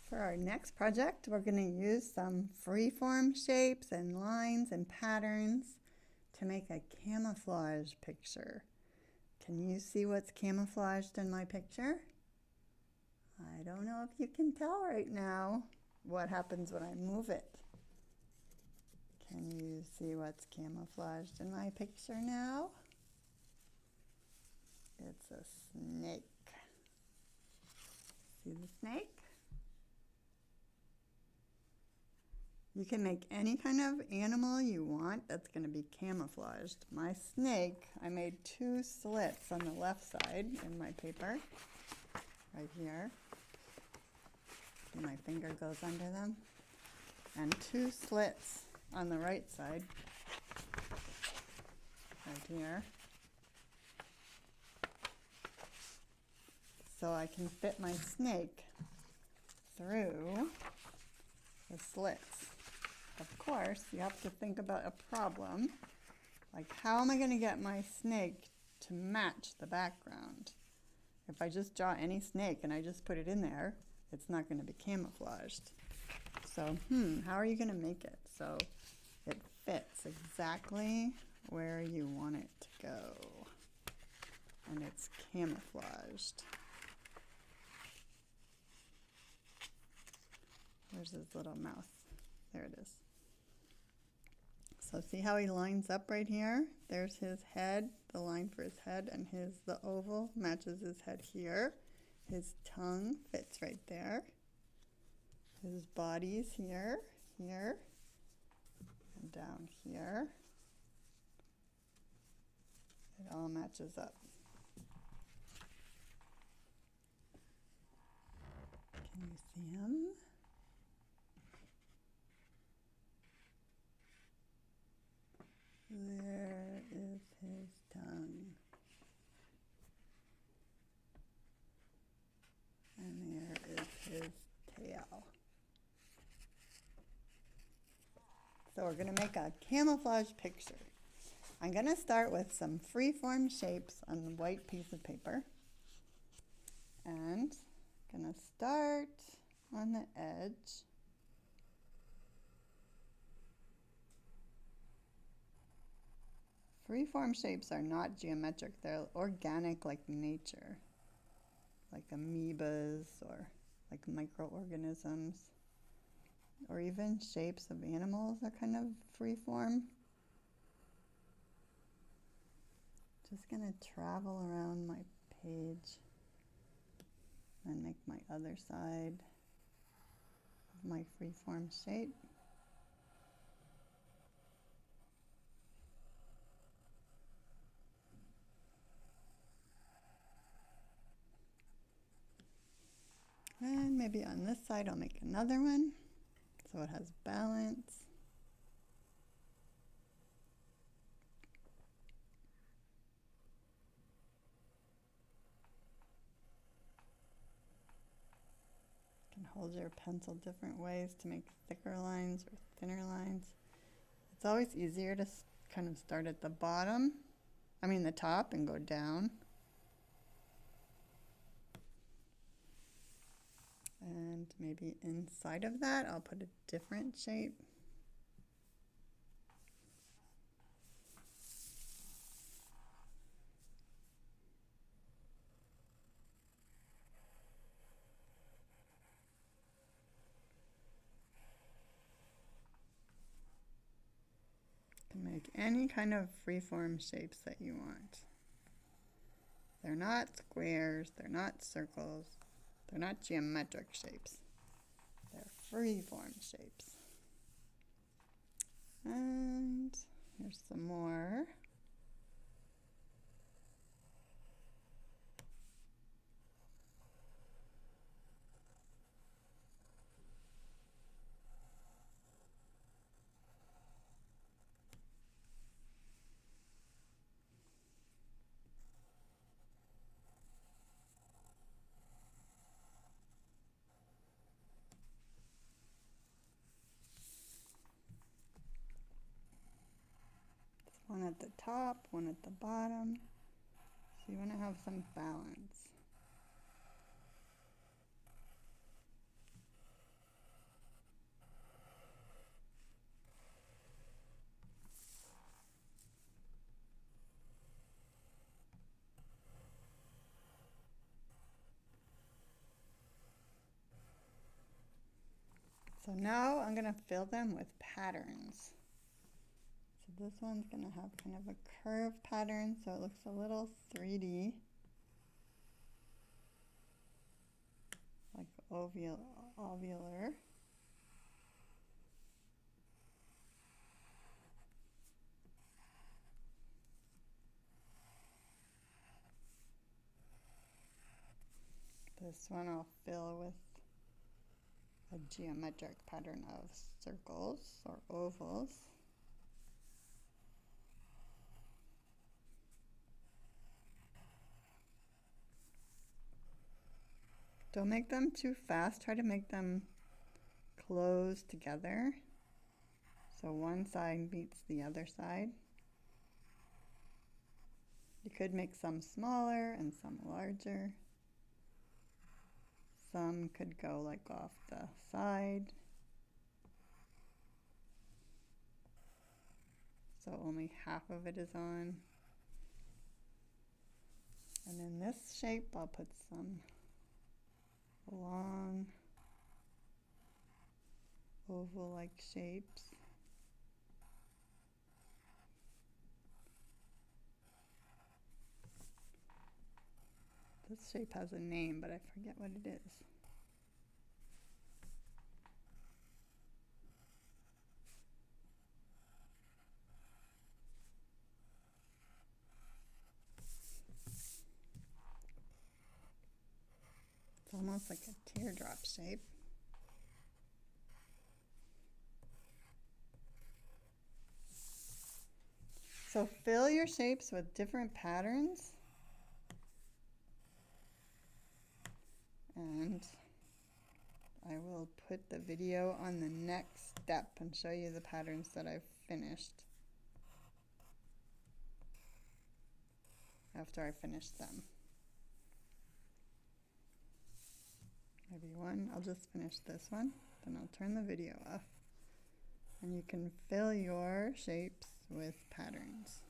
For our next project, we're going to use some freeform shapes and lines and patterns to make a camouflage picture. Can you see what's camouflaged in my picture? I don't know if you can tell right now what happens when I move it. Can you see what's camouflaged in my picture now? It's a snake. See the snake? You can make any kind of animal you want that's going to be camouflaged. My snake, I made 2 slits on the left side in my paper, right here. See, my finger goes under them. And 2 slits on the right side, right here. So I can fit my snake through the slits. Of course, you have to think about a problem, like how am I going to get my snake to match the background? If I just draw any snake and I just put it in there, it's not going to be camouflaged. So, how are you going to make it so it fits exactly where you want it to go and it's camouflaged? Where's his little mouth? There it is. So see how he lines up right here? There's his head, the line for his head, and the oval matches his head here. His tongue fits right there. His body's here, here, and down here. It all matches up. Can you see him? There is his tongue. And there is his tail. So we're going to make a camouflage picture. I'm going to start with some freeform shapes on the white piece of paper. And I'm going to start on the edge. Freeform shapes are not geometric, they're organic like nature, like amoebas or like microorganisms, or even shapes of animals are kind of freeform. Just gonna travel around my page and make my other side of my freeform shape. And maybe on this side I'll make another one so it has balance. You can hold your pencil different ways to make thicker lines or thinner lines. It's always easier to kind of start at the the top and go down. And maybe inside of that, I'll put a different shape. You can make any kind of freeform shapes that you want. They're not squares, they're not circles. They're not geometric shapes. They're freeform shapes. And here's some more. One at the top, one at the bottom. So you want to have some balance. So now I'm going to fill them with patterns. So this one's going to have kind of a curved pattern, so it looks a little 3D, like ovular. This one I'll fill with a geometric pattern of circles or ovals. Don't make them too fast. Try to make them close together so one side meets the other side. You could make some smaller and some larger. Some could go like off the side, so only half of it is on. And in this shape I'll put some long oval-like shapes. This shape has a name, but I forget what it is. It's almost like a teardrop shape. So fill your shapes with different patterns. And I will put the video on the next step and show you the patterns that I've finished after I finish them. Maybe one, I'll just finish this one, then I'll turn the video off. And you can fill your shapes with patterns.